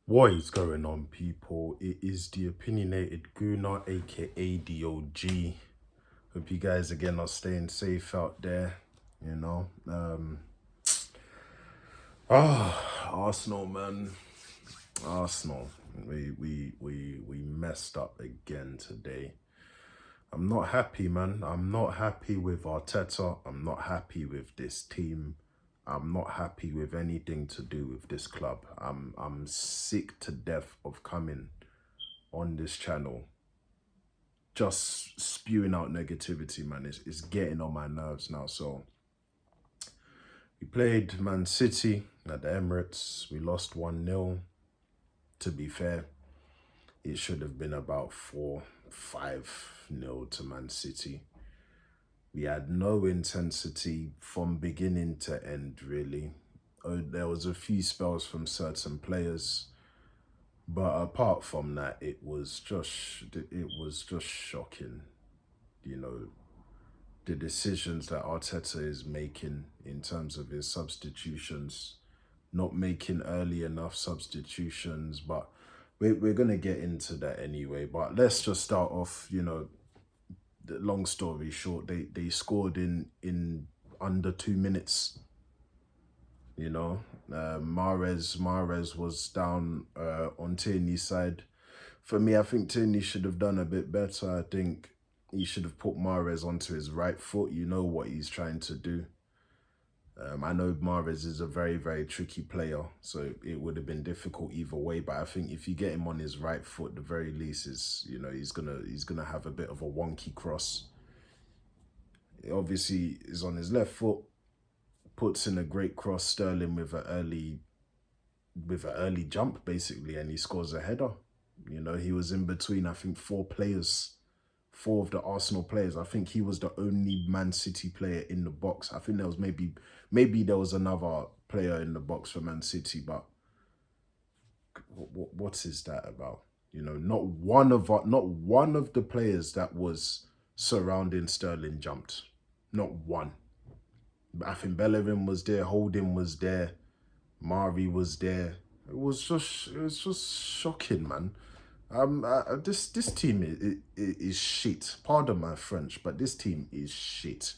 What is going on, people? It is the opinionated Guna, aka DOG. Hope you guys again are staying safe out there. You know, Arsenal, man, Arsenal. We messed up again today. I'm not happy, man. I'm not happy with Arteta. I'm not happy with this team. I'm not happy with anything to do with this club. I'm sick to death of coming on this channel just spewing out negativity, man. It's getting on my nerves now. So we played Man City at the Emirates. We lost 1-0. To be fair, it should have been about 4-5-0 to Man City. We had no intensity from beginning to end, really. There was a few spells from certain players, but apart from that, it was just shocking. You know, the decisions that Arteta is making in terms of his substitutions, not making early enough substitutions, but we're going to get into that anyway. But let's just start off, the long story short, they scored in under 2 minutes. Mahrez was down on Tierney's side. For me, I think Tierney should have done a bit better. I think he should have put Mahrez onto his right foot. You know what he's trying to do. I know Mahrez is a very, very tricky player, so it would have been difficult either way. But I think if you get him on his right foot, the very least is, he's gonna have a bit of a wonky cross. It obviously is on his left foot, puts in a great cross. Sterling with an early jump basically, and he scores a header. He was in between, I think, four of the Arsenal players. I think he was the only Man City player in the box. I think there was maybe there was another player in the box for Man City, but what is that about? Not one of the players that was surrounding Sterling jumped. Not one. I think Bellerin was there, Holding was there, Mari was there. It was just shocking, man. This team is shit. Pardon my French, but this team is shit.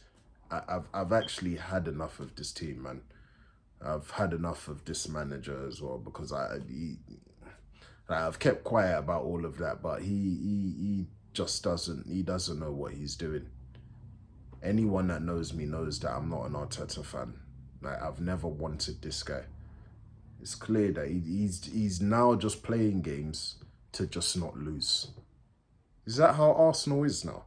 I've actually had enough of this team, man. I've had enough of this manager as well, because I've kept quiet about all of that, but he just doesn't know what he's doing. Anyone that knows me knows that I'm not an Arteta fan. Like, I've never wanted this guy. It's clear that he's now just playing games to just not lose. Is that how Arsenal is now?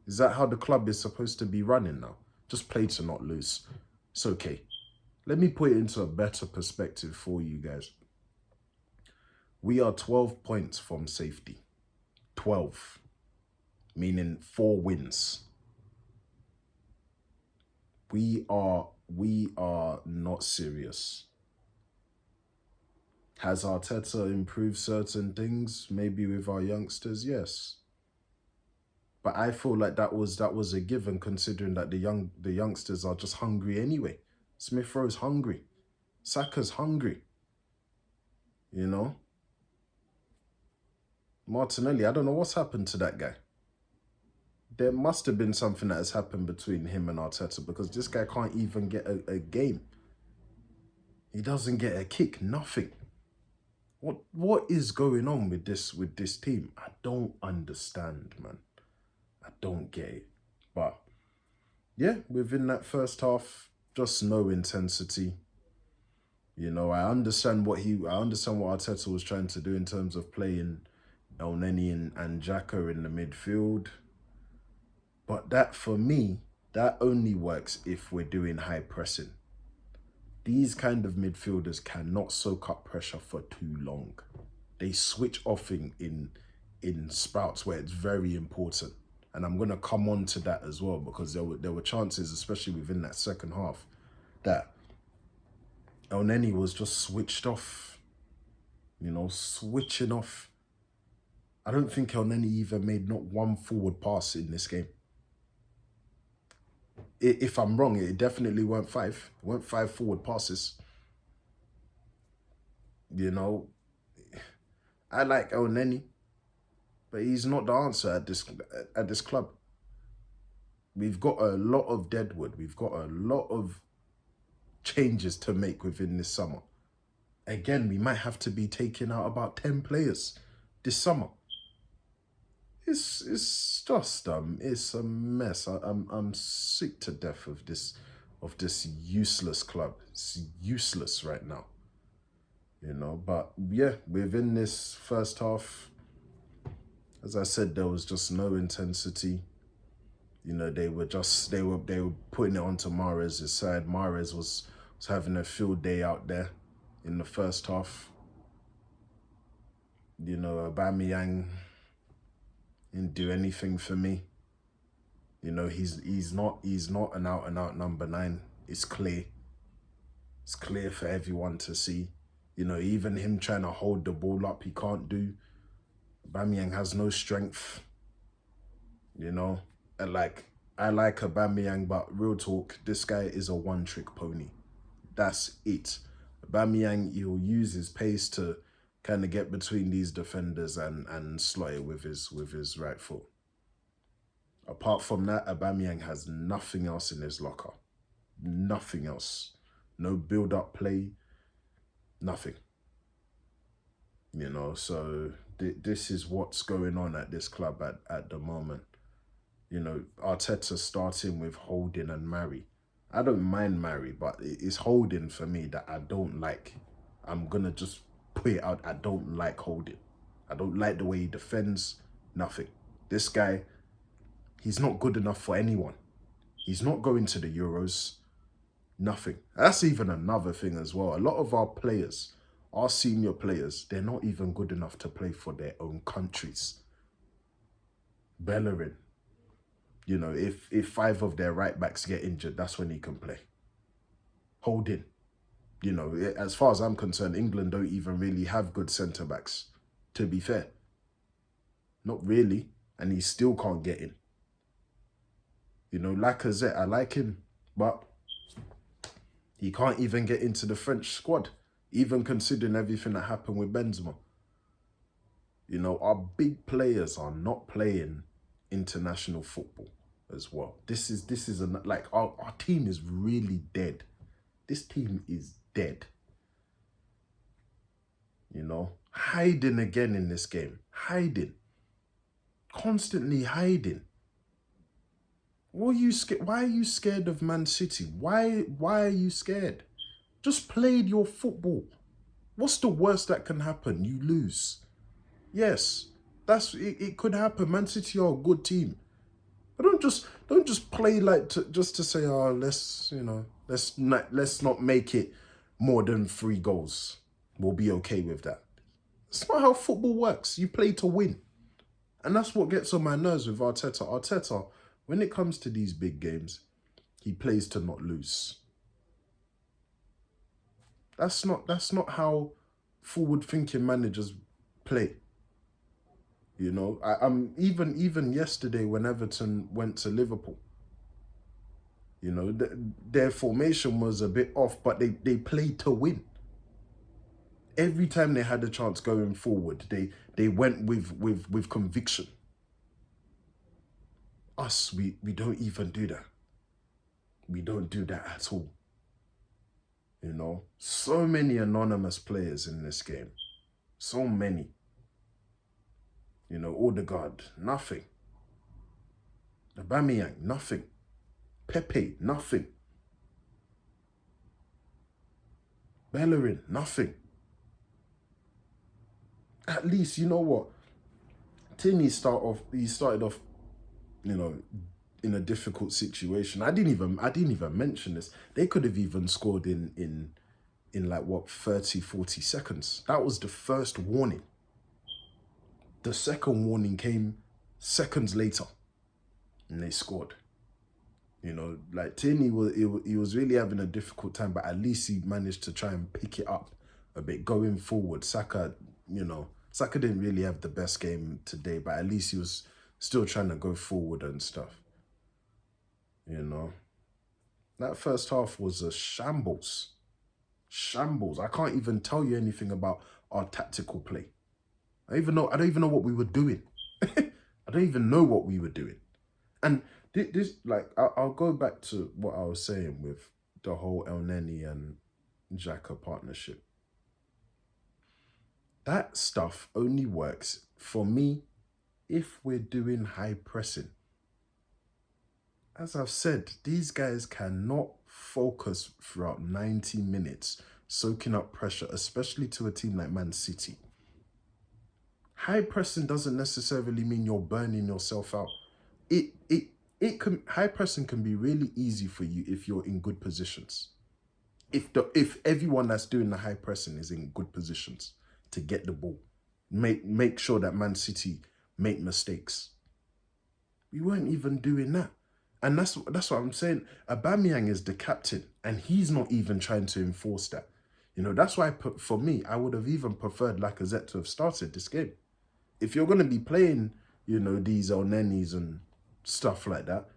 Is that how the club is supposed to be running now? Just play to not lose. It's okay. Let me put it into a better perspective for you guys. We are 12 points from safety. 12. Meaning 4 wins. We are not serious. Has Arteta improved certain things? Maybe with our youngsters, yes. But I feel like that was a given, considering that the youngsters are just hungry anyway. Smith Rowe's hungry. Saka's hungry. Martinelli, I don't know what's happened to that guy. There must have been something that has happened between him and Arteta, because this guy can't even get a game. He doesn't get a kick, nothing. What is going on with this team? I don't understand, man. I don't get it. But yeah, within that first half, just no intensity. I understand what Arteta was trying to do in terms of playing Elneny and Xhaka in the midfield. But that, for me, that only works if we're doing high pressing. These kind of midfielders cannot soak up pressure for too long. They switch off in spouts where it's very important. And I'm going to come on to that as well, because there were chances, especially within that second half, that Elneny was just switched off. Switching off. I don't think Elneny even made not one forward pass in this game. If I'm wrong, it definitely weren't 5. It weren't 5 forward passes. I like El Neni, but he's not the answer at this club. We've got a lot of deadwood. We've got a lot of changes to make within this summer. Again, we might have to be taking out about 10 players this summer. It's just it's a mess. I'm sick to death of this useless club. It's useless right now. You know, but yeah, within this first half, as I said, there was just no intensity. You know, they were putting it onto Mahrez's side. Mahrez was having a field day out there in the first half. You know, Aubameyang didn't do anything for me. You know, he's not an out and out number 9. It's clear. It's clear for everyone to see. You know, even him trying to hold the ball up, he can't do. Aubameyang has no strength. You know, and I like Aubameyang, but real talk, this guy is a one-trick pony. That's it. Aubameyang, he'll use his pace to kind of get between these defenders and slot it with his right foot. Apart from that, Aubameyang has nothing else in his locker. Nothing else. No build-up play. Nothing. You know, so this is what's going on at this club at the moment. You know, Arteta starting with Holding and Mari. I don't mind Mari, but it's Holding for me that I don't like. I'm going to just put it out. I don't like Holding. I don't like the way he defends. Nothing. This guy, he's not good enough for anyone. He's not going to the Euros. Nothing. That's even another thing as well. A lot of our players, our senior players, they're not even good enough to play for their own countries. Bellerin, you know, if 5 of their right backs get injured, that's when he can play. Holding. You know, as far as I'm concerned, England don't even really have good centre backs, to be fair. Not really. And he still can't get in. You know, Lacazette, I like him, but he can't even get into the French squad, even considering everything that happened with Benzema. You know, our big players are not playing international football as well. This is like our team is really dead. This team is dead. You know, hiding again in this game. Hiding. Constantly hiding. Why are you scared of Man City? Why are you scared? Just played your football. What's the worst that can happen? You lose. Yes, it could happen. Man City are a good team. But don't just play just to say, oh, let's not make it more than 3 goals. We'll be okay with that. It's not how football works. You play to win. And that's what gets on my nerves with Arteta. Arteta, when it comes to these big games, he plays to not lose. That's not how forward-thinking managers play. You know, I'm even yesterday when Everton went to Liverpool. You know, their formation was a bit off, but they played to win. Every time they had a chance going forward, they went with conviction. Us, we don't even do that. We don't do that at all. You know, so many anonymous players in this game. So many. You know, Odegaard, nothing. Aubameyang, nothing. Pepe, nothing. Bellerin, nothing. At least, you know what? Tierney started off, you know, in a difficult situation. I didn't even mention this. They could have even scored in like what, 30, 40 seconds. That was the first warning. The second warning came seconds later, and they scored. You know, like Tierney he was really having a difficult time, but at least he managed to try and pick it up a bit going forward. Saka didn't really have the best game today, but at least he was still trying to go forward and stuff. You know, that first half was a shambles. Shambles. I can't even tell you anything about our tactical play. I don't even know what we were doing. I don't even know what we were doing. And this, like, I'll go back to what I was saying with the whole El Neni and Xhaka partnership. That stuff only works for me if we're doing high pressing. As I've said, these guys cannot focus throughout 90 minutes soaking up pressure, especially to a team like Man City. High pressing doesn't necessarily mean you're burning yourself out. It can high pressing can be really easy for you if you're in good positions. If everyone that's doing the high pressing is in good positions to get the ball, make sure that Man City make mistakes. We weren't even doing that. And that's what I'm saying. Aubameyang is the captain, and he's not even trying to enforce that. That's why for me, I would have even preferred Lacazette to have started this game. If you're going to be playing, these El Nenis and stuff like that,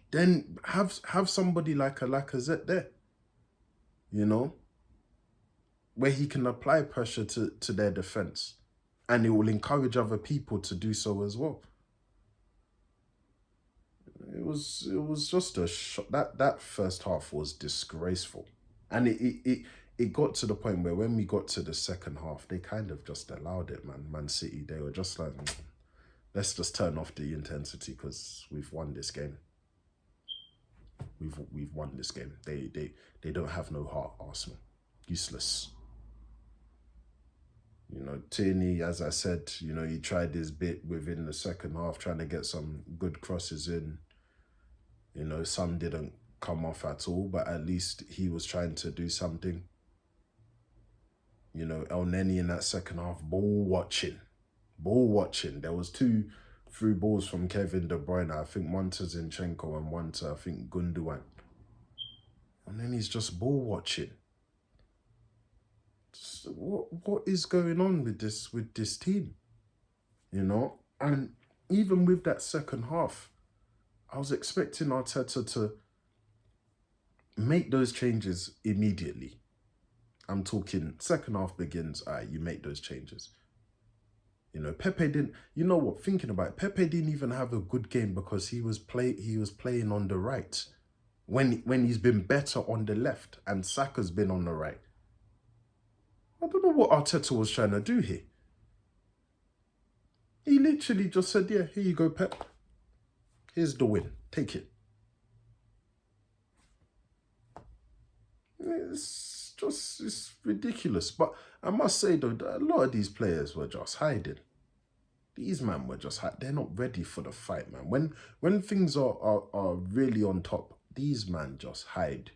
then have somebody like a Lacazette there, where he can apply pressure to their defense, and it will encourage other people to do so as well. It was just a shock. That first half was disgraceful, and it got to the point where when we got to the second half, they kind of just allowed it, man. Man City, they were just like, let's just turn off the intensity because we've won this game. We've won this game. They don't have no heart, Arsenal. Useless. Tierney, as I said, he tried his bit within the second half, trying to get some good crosses in. Some didn't come off at all, but at least he was trying to do something. El Neni in that second half, ball watching. There was 2 through balls from Kevin De Bruyne. I think one to Zinchenko and one to, I think, Gundogan. And then he's just ball watching. What is going on with this team? And even with that second half, I was expecting Arteta to make those changes immediately. I'm talking second half begins, you make those changes. Pepe didn't, thinking about it, Pepe didn't even have a good game because he was playing on the right when he's been better on the left and Saka's been on the right. I don't know what Arteta was trying to do here. He literally just said, yeah, here you go, Pep. Here's the win. Take it. It's ridiculous. But I must say, though, that a lot of these players were just hiding. These men were just hiding. They're not ready for the fight, man. When things are really on top, these men just hide.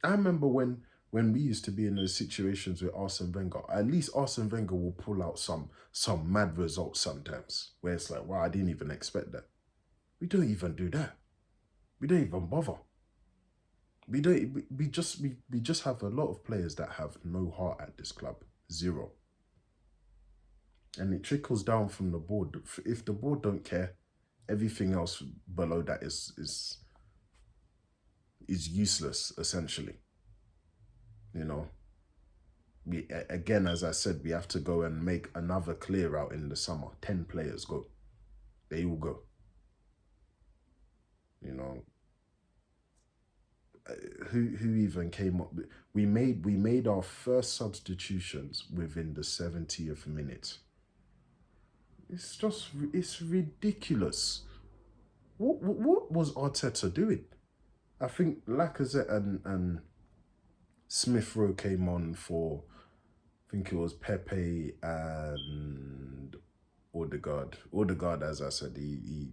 I remember when we used to be in those situations with Arsene Wenger, at least Arsene Wenger will pull out some mad results sometimes, where it's like, wow, I didn't even expect that. We don't even do that. We don't even bother. We just have a lot of players that have no heart at this club. Zero. And it trickles down from the board. If the board don't care, everything else below that is useless, essentially. We, again, as I said, we have to go and make another clear out in the summer. 10 players go. They all go. Who even came up? We made our first substitutions within the 70th minute. It's ridiculous. What was Arteta doing? I think Lacazette and Smith Rowe came on for, I think it was Pepe and Odegaard. Odegaard, as I said, he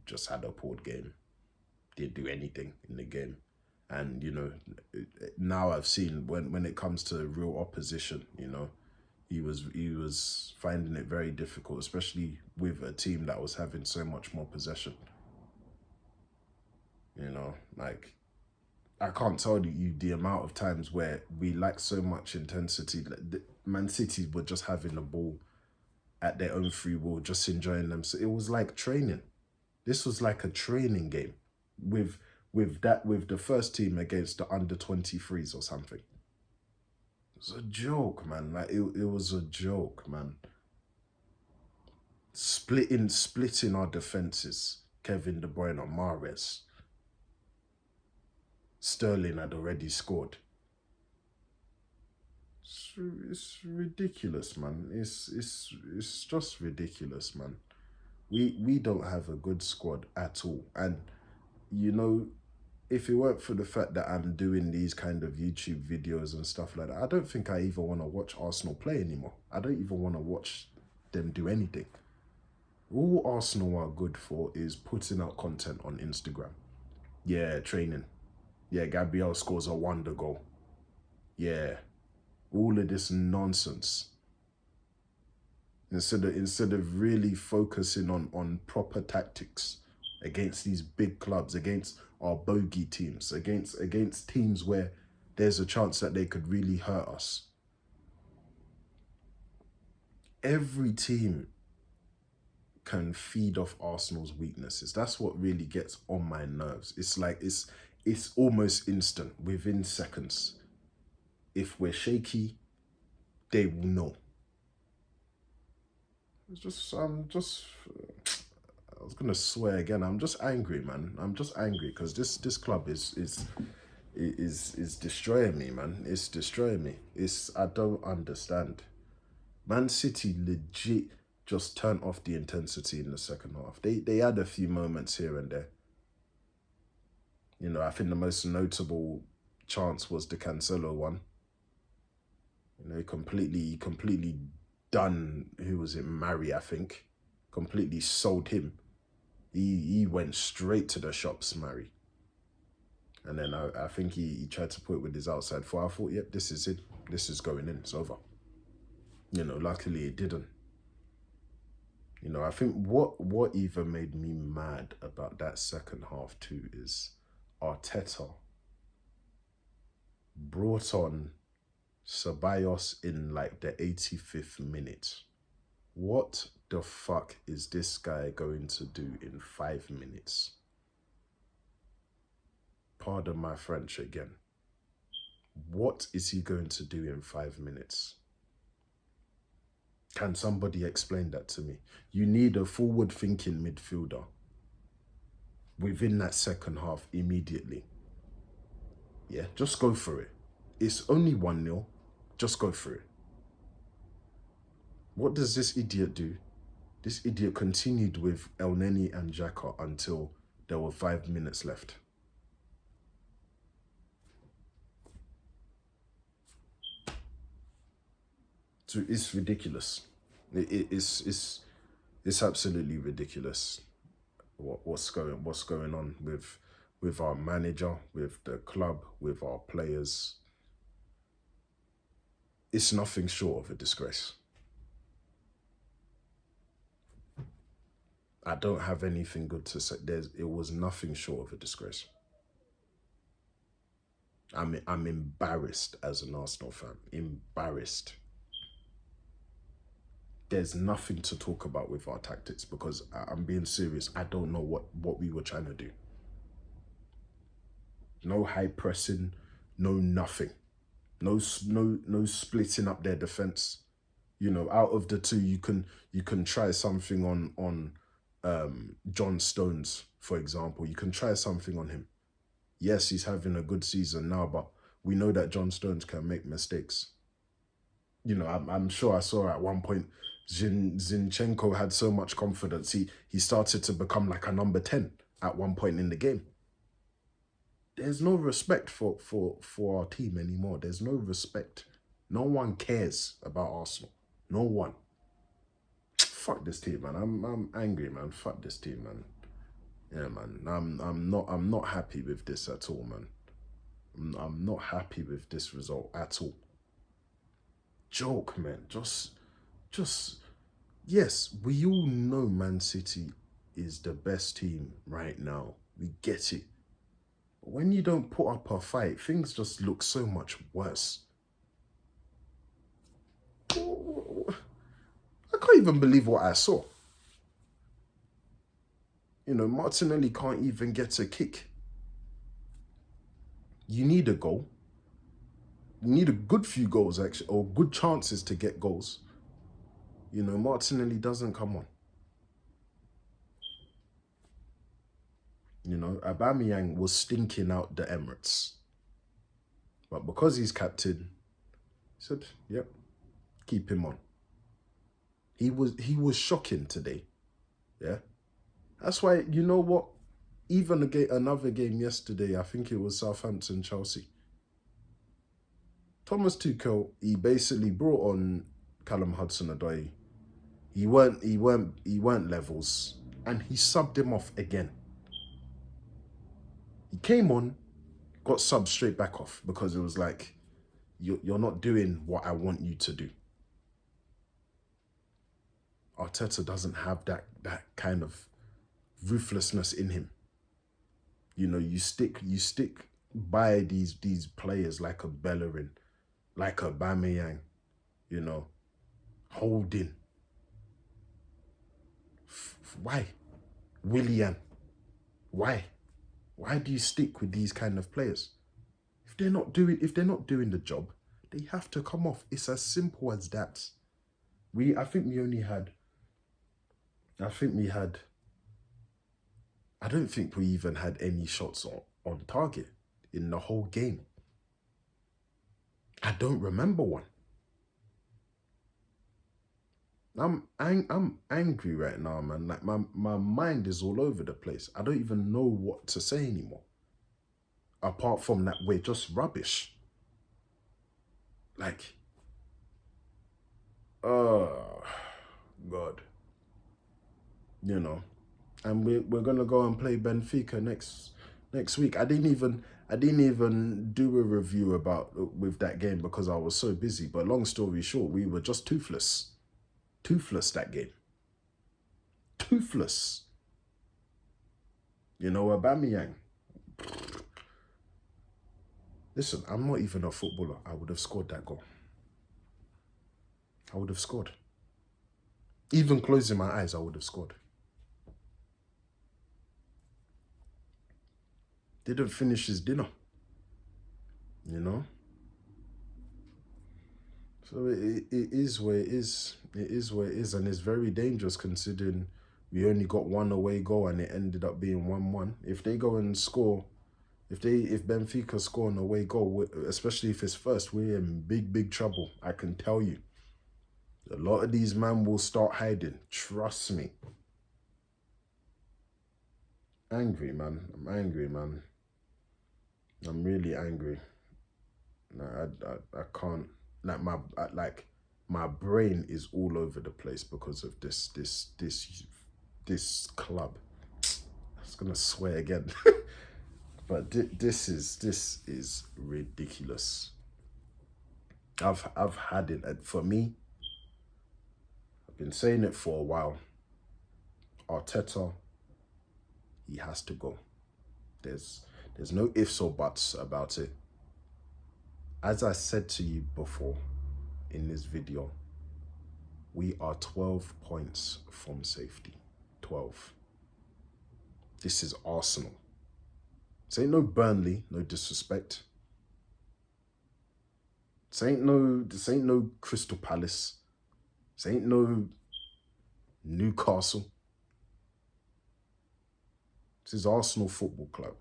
just had a poor game. Didn't do anything in the game. And, now I've seen when it comes to real opposition, he was finding it very difficult, especially with a team that was having so much more possession. Like, I can't tell you the amount of times where we lack so much intensity. Man City were just having the ball at their own free will, just enjoying them. So it was like training. This was like a training game with the first team against the under-23s or something. It's a joke, man. Like it was a joke, man. Splitting our defenses. Kevin De Bruyne and Mahrez. Sterling had already scored. It's ridiculous, man. It's just ridiculous, man. We don't have a good squad at all. And you know, if it weren't for the fact that I'm doing these kind of YouTube videos and stuff like that, I don't think I even want to watch Arsenal play anymore. I don't even want to watch them do anything. All Arsenal are good for is putting out content on Instagram. Yeah, training. Yeah, Gabriel scores a wonder goal. Yeah, all of this nonsense. Instead of really focusing on proper tactics against these big clubs, against our bogey teams, against teams where there's a chance that they could really hurt us. Every team can feed off Arsenal's weaknesses. That's what really gets on my nerves. It's like it's almost instant, within seconds. If we're shaky, they will know. I was gonna swear again. I'm just angry, man. I'm just angry because this club is destroying me, man. It's destroying me. I don't understand. Man City legit just turned off the intensity in the second half. They had a few moments here and there. You know, I think the most notable chance was the Cancelo one. You know, completely done. Who was it? Mari, I think. Completely sold him. He went straight to the shops, Mari. And then I think he tried to put it with his outside foot. I thought, yep, this is it. This is going in. It's over. You know, luckily it didn't. You know, I think what even made me mad about that second half too is Arteta brought on Ceballos in like the 85th minute. What the fuck is this guy going to do in 5 minutes? Pardon my French again. What is he going to do in 5 minutes? Can somebody explain that to me? You need a forward-thinking midfielder within that second half immediately. Yeah, just go for it. It's only 1-0. Just go for it. What does this idiot do? This idiot continued with El Neni and Xhaka until there were 5 minutes left. So it's ridiculous. It's absolutely ridiculous. What's going on with our manager, with the club, with our players? It's nothing short of a disgrace. I don't have anything good to say. It was nothing short of a disgrace. I'm embarrassed as an Arsenal fan. Embarrassed. There's nothing to talk about with our tactics because I'm being serious. I don't know what we were trying to do. No high pressing, no nothing. No splitting up their defense. You know, out of the two, you can try something on John Stones, for example. You can try something on him. Yes, he's having a good season now, but we know that John Stones can make mistakes. You know, I'm sure I saw at one point Zinchenko had so much confidence. He started to become like a number 10 at one point in the game. There's no respect for our team anymore. There's no respect. No one cares about Arsenal. No one. Fuck this team, man. I'm angry, man. Fuck this team, man. Yeah, man. I'm not happy with this at all, man. I'm not happy with this result at all. Joke, man. Just yes, we all know Man City is the best team right now. We get it. But when you don't put up a fight, things just look so much worse. I can't even believe what I saw. You know, Martinelli can't even get a kick. You need a goal. You need a good few goals, actually, or good chances to get goals. You know, Martinelli doesn't come on. You know, Aubameyang was stinking out the Emirates. But because he's captain, he said, yep, keep him on. He was shocking today. Yeah. That's why, you know what? Even another game yesterday, I think it was Southampton Chelsea. Thomas Tuchel, he basically brought on Callum Hudson-Odoi. He weren't levels, and he subbed him off again. He came on, got subbed straight back off because it was like, you're not doing what I want you to do. Arteta doesn't have that kind of ruthlessness in him. You know, you stick by these players like a Bellerin, like a Aubameyang, you know, Holding. Why? Willian. Why? Why do you stick with these kind of players? If they're not doing the job, they have to come off. It's as simple as that. I think we only had I think we had I don't think we even had any shots on target in the whole game. I don't remember one. I'm angry right now, man. Like my mind is all over the place. I don't even know what to say anymore. Apart from that, we're just rubbish. Like, oh God, you know. And we're gonna go and play Benfica next week. I didn't even do a review about with that game because I was so busy. But long story short, we were just toothless that game, toothless. You know, Aubameyang. Listen, I'm not even a footballer. I would have scored that goal. I would have scored. Even closing my eyes, I would have scored. Didn't finish his dinner. You know? So it is where it is. It is where it is. And it's very dangerous considering we only got one away goal and it ended up being 1-1. If they go and score, if Benfica score an away goal, especially if it's first, we're in big trouble. I can tell you. A lot of these men will start hiding. Trust me. Angry, man. I'm angry, man. I'm really angry. I can't. My brain is all over the place because of this club. I was gonna swear again, but this is ridiculous. I've had it. For me, I've been saying it for a while. Arteta, he has to go. There's no ifs or buts about it. As I said to you before in this video, we are 12 points from safety. 12. This is Arsenal. This ain't no Burnley, no disrespect. This ain't no Crystal Palace. This ain't no Newcastle. This is Arsenal Football Club.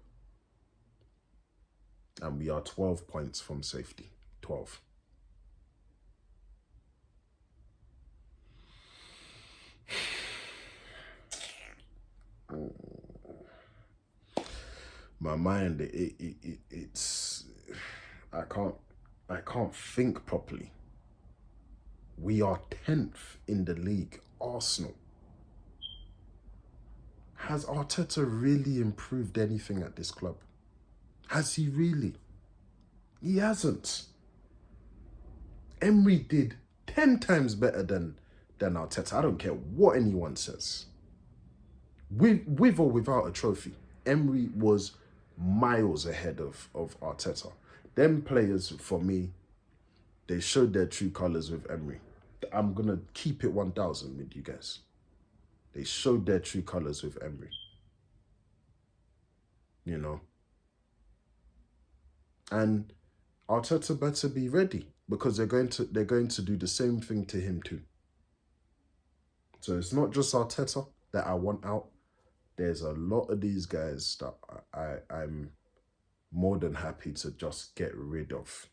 And we are 12 points from safety. 12. My mind, it's I can't think properly. We are 10th in the league. Arsenal. Has Arteta really improved anything at this club? Has he really? He hasn't. Emery did 10 times better than Arteta. I don't care what anyone says. With or without a trophy, Emery was miles ahead of Arteta. Them players, for me, they showed their true colours with Emery. I'm going to keep it 1,000 with you guys. They showed their true colours with Emery. You know? And Arteta better be ready because they're going to do the same thing to him too. So it's not just Arteta that I want out. There's a lot of these guys that I'm more than happy to just get rid of.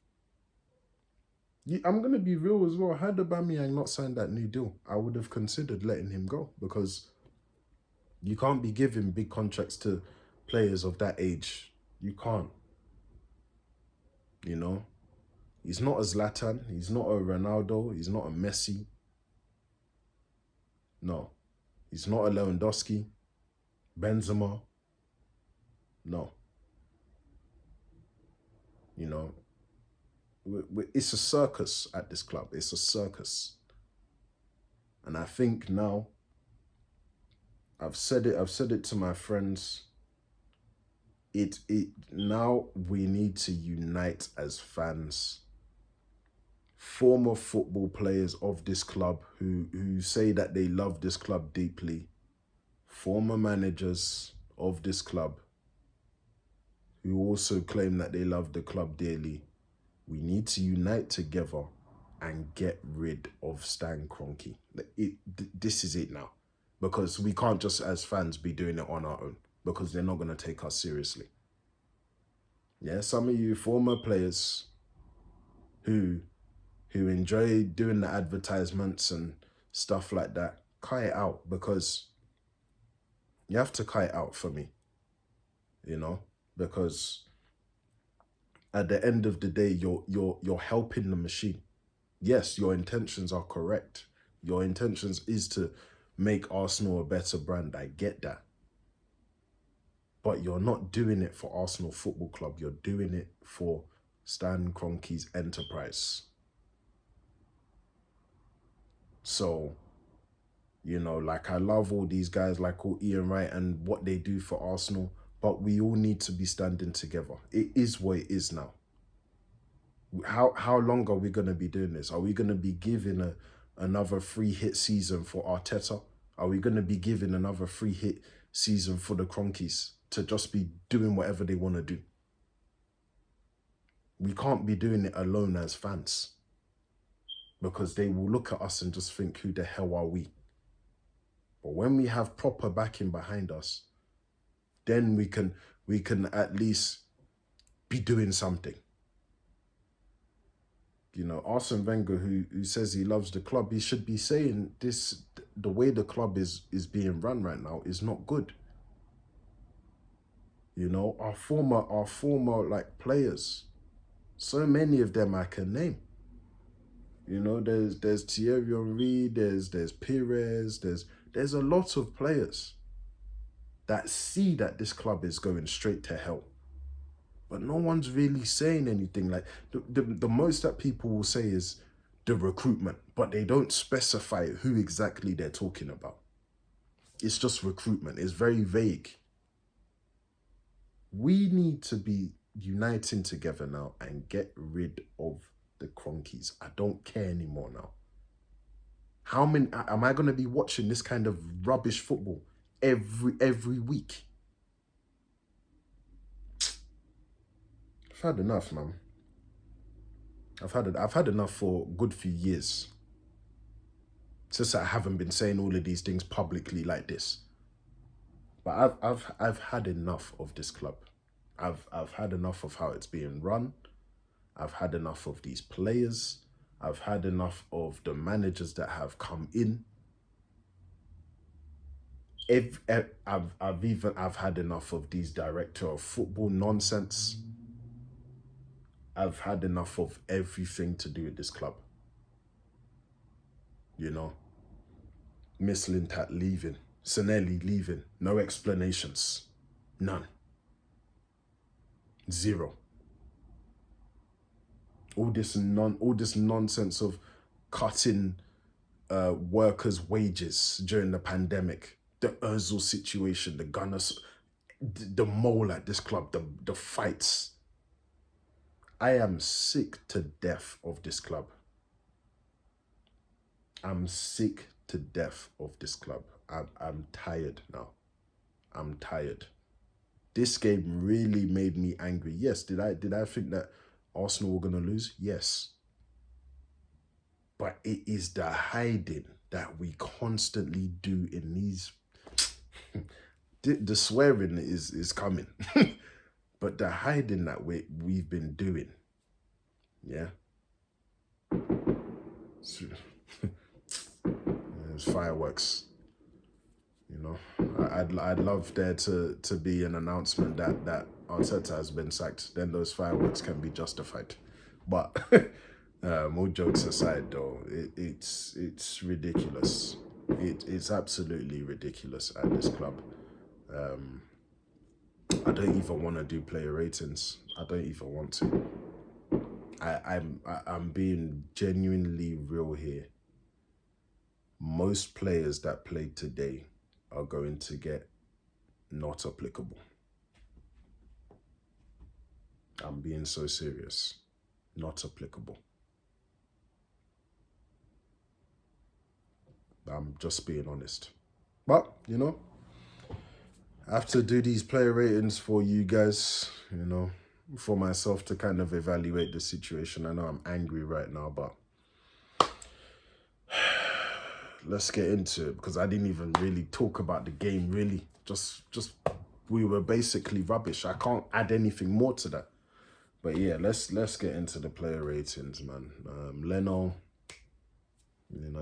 I'm gonna be real as well. Had Aubameyang not signed that new deal, I would have considered letting him go because you can't be giving big contracts to players of that age. You can't. You know, he's not a Zlatan. He's not a Ronaldo. He's not a Messi. No, he's not a Lewandowski, Benzema. No, you know, it's a circus at this club. It's a circus, and I think now I've said it. I've said it to my friends. It now we need to unite as fans. Former football players of this club who say that they love this club deeply, former managers of this club who also claim that they love the club dearly. We need to unite together and get rid of Stan Kroenke. This is it now. Because we can't just as fans be doing it on our own because they're not going to take us seriously. Yeah, some of you former players who enjoy doing the advertisements and stuff like that, cut it out because you have to cut it out for me, you know, because at the end of the day, you're helping the machine. Yes, your intentions are correct. Your intentions is to make Arsenal a better brand. I get that. But you're not doing it for Arsenal Football Club. You're doing it for Stan Kroenke's enterprise. So, you know, like I love all these guys like all Ian Wright and what they do for Arsenal, but we all need to be standing together. It is what it is now. How long are we going to be doing this? Are we going to be giving another free hit season for Arteta? Are we going to be giving another free hit season for the Cronkies to just be doing whatever they want to do? We can't be doing it alone as fans because they will look at us and just think, who the hell are we? But when we have proper backing behind us, then we can at least be doing something. You know, Arsene Wenger, who says he loves the club, he should be saying this. The way the club is being run right now is not good. You know, our former like players, so many of them I can name. You know, there's Thierry Henry, there's Pires, there's a lot of players that see that this club is going straight to hell. But no one's really saying anything. Like the most that people will say is the recruitment, but they don't specify who exactly they're talking about. It's just recruitment. It's very vague. We need to be uniting together now and get rid of the Cronkies. I don't care anymore now. How many am I going to be watching this kind of rubbish football every week? I've had enough, man. I've had enough for a good few years. It's just that I haven't been saying all of these things publicly like this. But I've had enough of this club. I've had enough of how it's being run. I've had enough of these players. I've had enough of the managers that have come in. I've had enough of these director of football nonsense. I've had enough of everything to do with this club. You know, Miss Lintat leaving, Sanelli leaving, no explanations, none, zero. All this nonsense of cutting workers' wages during the pandemic, the Özil situation, the Gunners, the mole at this club, the fights. I am sick to death of this club. I'm sick to death of this club. I'm tired now. I'm tired. This game really made me angry. Yes, did I think that Arsenal were going to lose? Yes. But it is the hiding that we constantly do in these. The swearing is coming. But the hiding that we've been doing, yeah. There's fireworks. You know, I'd love there to be an announcement that Arteta has been sacked. Then those fireworks can be justified. But more jokes aside, though, it's ridiculous. It's absolutely ridiculous at this club. I don't even want to do player ratings. I don't even want to. I'm being genuinely real here. Most players that played today are going to get not applicable. I'm being so serious. Not applicable. I'm just being honest. But, you know, I have to do these player ratings for you guys, you know, for myself to kind of evaluate the situation. I know I'm angry right now, but let's get into it because I didn't even really talk about the game, really. Just we were basically rubbish. I can't add anything more to that. But yeah, let's get into the player ratings, man. Leno,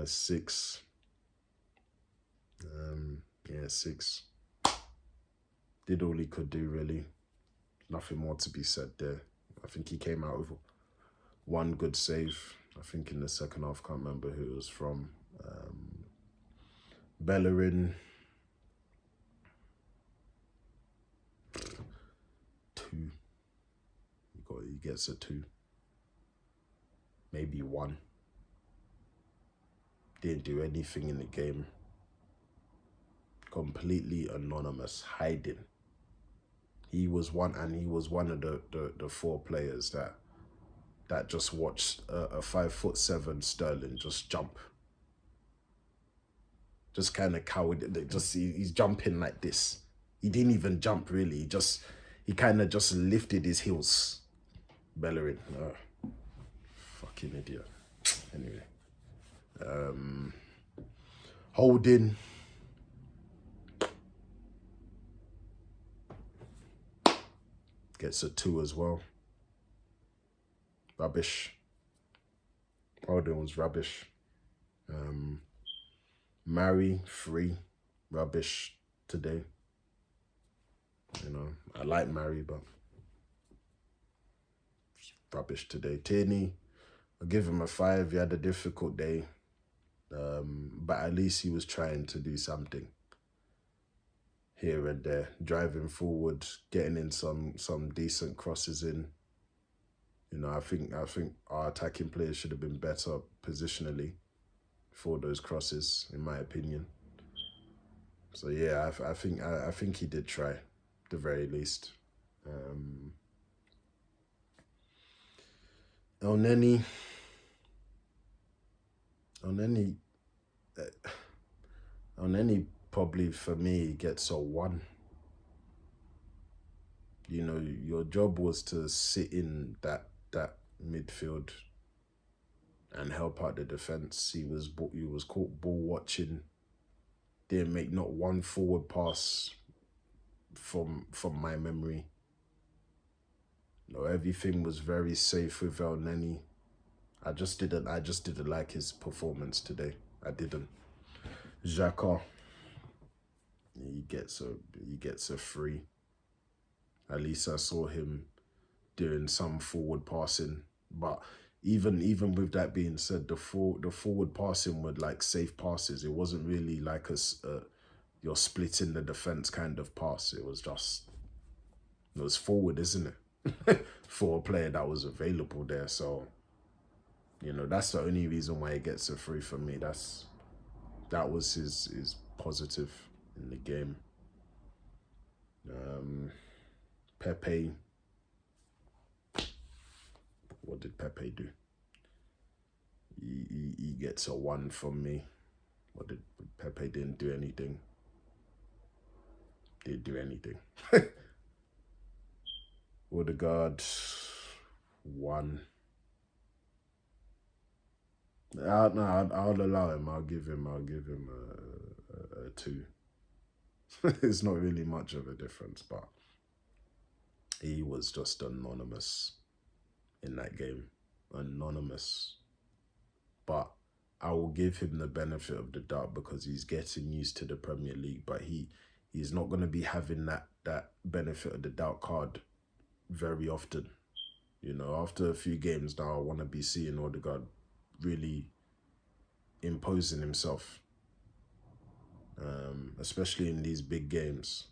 6. Yeah, 6. Did all he could do, really. Nothing more to be said there. I think he came out with one good save. I think in the second half, can't remember who it was from. Bellerin, 2. He gets a 2. Maybe 1. Didn't do anything in the game. Completely anonymous, hiding. He was one of the 4 players that just watched a 5'7" Sterling just jump. Just kind of coward. He's jumping like this. He didn't even jump really. He kind of just lifted his heels. Bellerin, fucking idiot. Anyway, Holding. Gets a 2 as well. Rubbish. Holding was rubbish. Mary, 3. Rubbish today. You know, I like Mary, but rubbish today. Tierney, I'll give him a 5. He had a difficult day. But at least he was trying to do something here and there, driving forward, getting in some decent crosses in. You know, I think our attacking players should have been better positionally for those crosses, in my opinion. So yeah, I think he did try, at the very least. Elneny probably for me gets a 1. You know, your job was to sit in that midfield and help out the defense. He was caught ball watching. Didn't make not one forward pass from my memory. You know, everything was very safe with Elneny. I just didn't like his performance today. I didn't. Xhaka, he gets a 3. At least I saw him doing some forward passing. But even with that being said, the forward passing were like safe passes. It wasn't really like you're splitting the defense kind of pass. It was forward, isn't it? For a player that was available there. So, you know, that's the only reason why he gets a 3 for me. That was his positive in the game. Pepe. What did Pepe do? He gets a 1 from me. Pepe didn't do anything. Didn't do anything. Odegaard, 1. No, I'll allow him. I'll give him a 2. It's not really much of a difference, but he was just anonymous in that game. Anonymous. But I will give him the benefit of the doubt because he's getting used to the Premier League, but he's not going to be having that benefit of the doubt card very often. You know, after a few games now, I want to be seeing Odegaard really imposing himself, especially in these big games.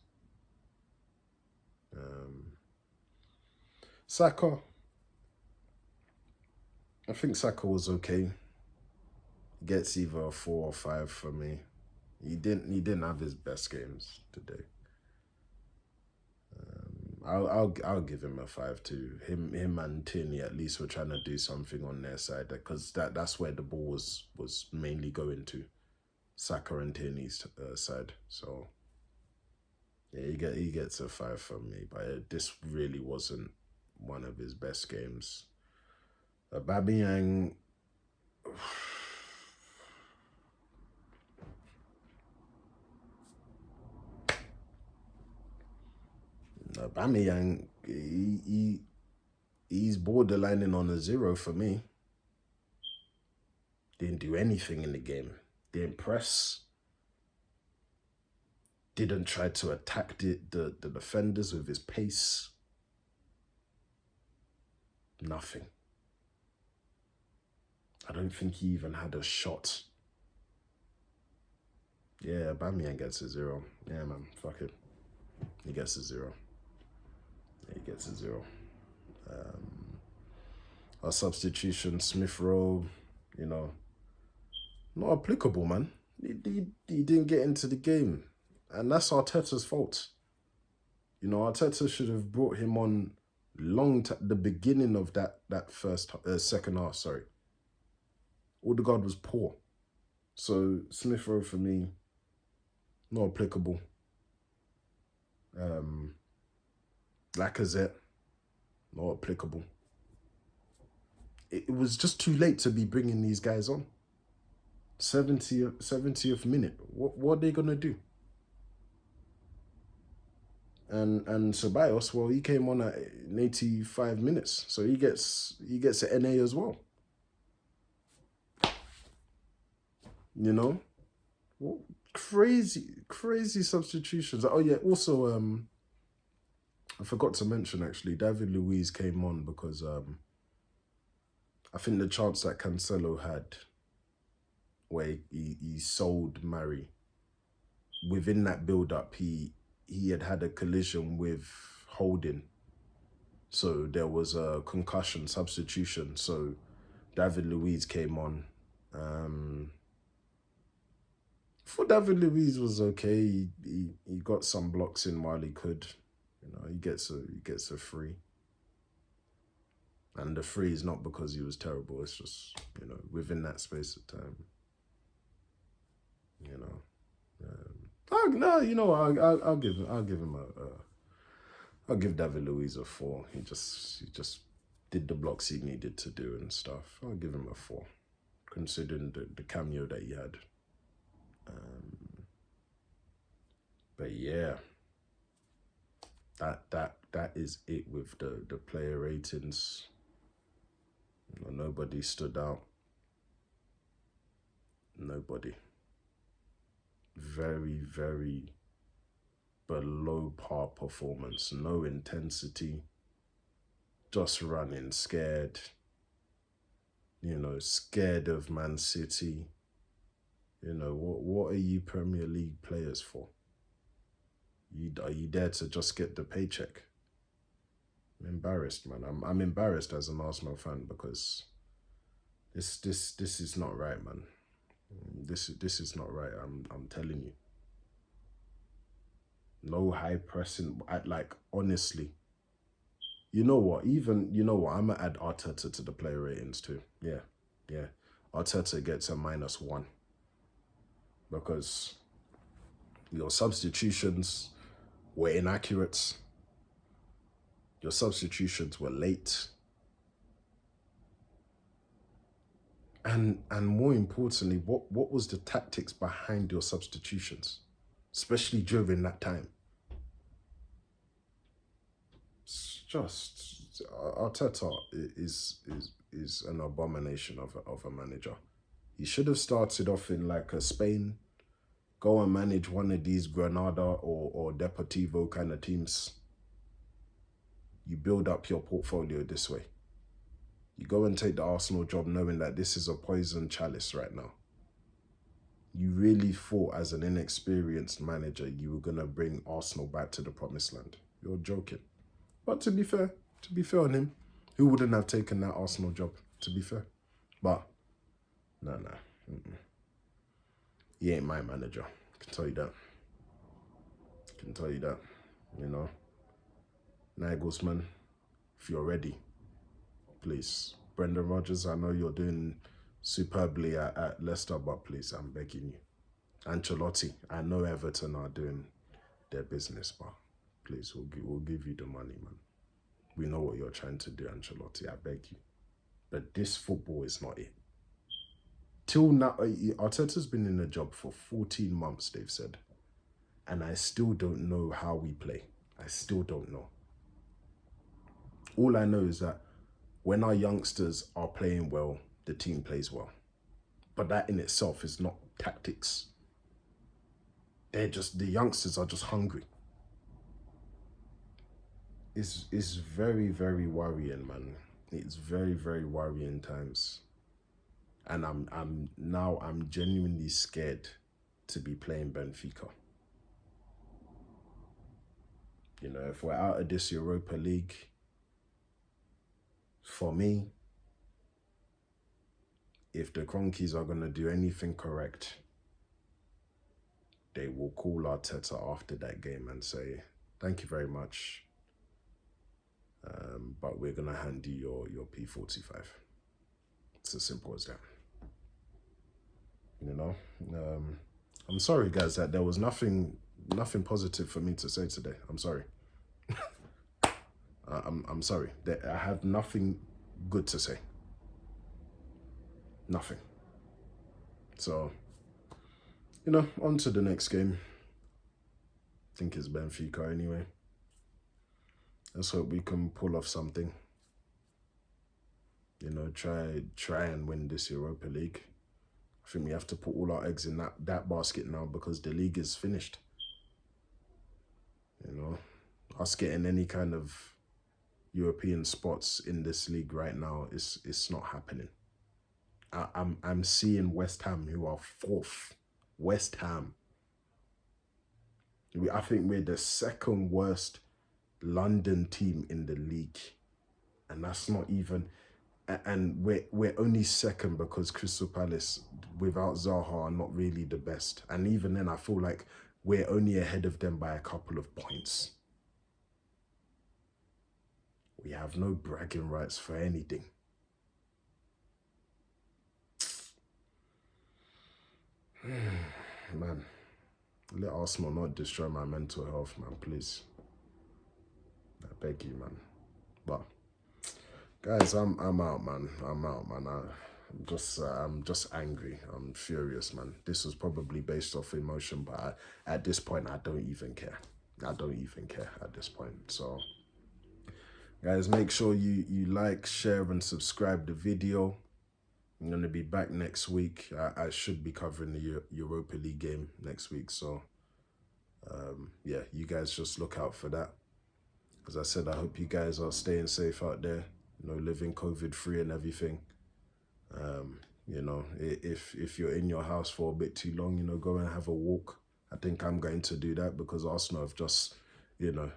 Saka, I think Saka was okay. Gets either a 4 or 5 for me. He didn't have his best games today. I'll give him a 5 too. Him and Tierney at least were trying to do something on their side because that's where the ball was mainly going to, Saka and Tierney's side. So yeah, he gets a 5 from me. But this really wasn't one of his best games. Aubameyang. Aubameyang, he's borderlining on a 0 for me. Didn't do anything in the game. Didn't press. Didn't try to attack the defenders with his pace. Nothing. I don't think he even had a shot. Yeah, Aubameyang gets a 0. Yeah, man, fuck it. He gets a 0. Yeah, he gets a 0. Our substitution, Smith Rowe, you know, not applicable, man. He didn't get into the game. And that's Arteta's fault. You know, Arteta should have brought him on the beginning of that second half, sorry. Odegaard was poor. So Smith Rowe for me, not applicable. Lacazette, not applicable. It was just too late to be bringing these guys on. 70th minute. What are they gonna do? And Ceballos, well, he came on at 85 minutes, so he gets an NA as well. You know, what crazy substitutions. Oh yeah, also I forgot to mention actually, David Luiz came on because I think the chance that Cancelo had, where he sold Mari, within that build-up, he had a collision with Holding. So there was a concussion substitution. So David Luiz came on. For David Luiz was okay. He got some blocks in while he could. You know, he gets a free. And the free is not because he was terrible. It's just, you know, within that space of time. You know, I'll give David Luiz a 4. He just did the blocks he needed to do and stuff. I'll give him a 4, considering the cameo that he had. But yeah, that is it with the player ratings. You know, nobody stood out. Nobody. Very, very below par performance. No intensity. Just running scared. You know, scared of Man City. You know, what are you Premier League players for? Are you there to just get the paycheck? I'm embarrassed, man. I'm embarrassed as an Arsenal fan because this is not right, man. This is not right. I'm telling you. No high pressing. Honestly. You know what? I'm gonna add Arteta to the player ratings too. Yeah. Arteta gets a -1 because your substitutions were inaccurate. Your substitutions were late. And more importantly, what was the tactics behind your substitutions, especially during that time? It's just Arteta is an abomination of a manager. He should have started off in like a Spain, go and manage one of these Granada or Deportivo kind of teams. You build up your portfolio this way. You go and take the Arsenal job knowing that this is a poison chalice right now. You really thought as an inexperienced manager you were going to bring Arsenal back to the promised land. You're joking. But to be fair on him, who wouldn't have taken that Arsenal job, to be fair? But, no. He ain't my manager. I can tell you that. You know. Nagelsmann, if you're ready, please. Brendan Rodgers, I know you're doing superbly at Leicester, but please, I'm begging you. Ancelotti, I know Everton are doing their business, but please, we'll give you the money, man. We know what you're trying to do, Ancelotti, I beg you. But this football is not it. Till now, Arteta's been in the job for 14 months, they've said. And I still don't know how we play. I still don't know. All I know is that when our youngsters are playing well, the team plays well. But that in itself is not tactics. The youngsters are just hungry. It's very, very worrying, man. It's very, very worrying times. And I'm genuinely scared to be playing Benfica. You know, if we're out of this Europa League, for me, if the Cronkies are going to do anything correct, they will call Arteta after that game and say, thank you very much, but we're going to hand you your P45. It's as simple as that. You know, I'm sorry, guys, that there was nothing positive for me to say today. I'm sorry. I'm sorry. I have nothing good to say. Nothing. So, you know, on to the next game. I think it's Benfica anyway. Let's hope we can pull off something. You know, try and win this Europa League. I think we have to put all our eggs in that basket now because the league is finished. You know, us getting any kind of European spots in this league right now it's not happening. I'm seeing West Ham, who are fourth. West Ham. I think we're the second worst London team in the league, and that's not even. And we're only second because Crystal Palace without Zaha are not really the best, and even then I feel like we're only ahead of them by a couple of points. We have no bragging rights for anything. Man, let Arsenal not destroy my mental health, man, please. I beg you, man. But guys, I'm out, man. I'm just angry. I'm furious, man. This was probably based off emotion, but at this point, I don't even care. I don't even care at this point. So, guys, make sure you like, share, and subscribe the video. I'm going to be back next week. I should be covering the Europa League game next week. So, yeah, you guys just look out for that. As I said, I hope you guys are staying safe out there, you know, living COVID-free and everything. You know, if you're in your house for a bit too long, you know, go and have a walk. I think I'm going to do that because Arsenal have just, you know,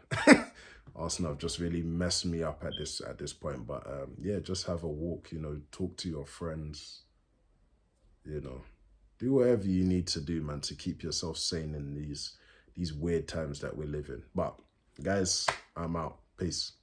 Arsenal have just really messed me up at this point. But yeah, just have a walk, you know, talk to your friends, you know, do whatever you need to do, man, to keep yourself sane in these weird times that we live in. But guys, I'm out. Peace.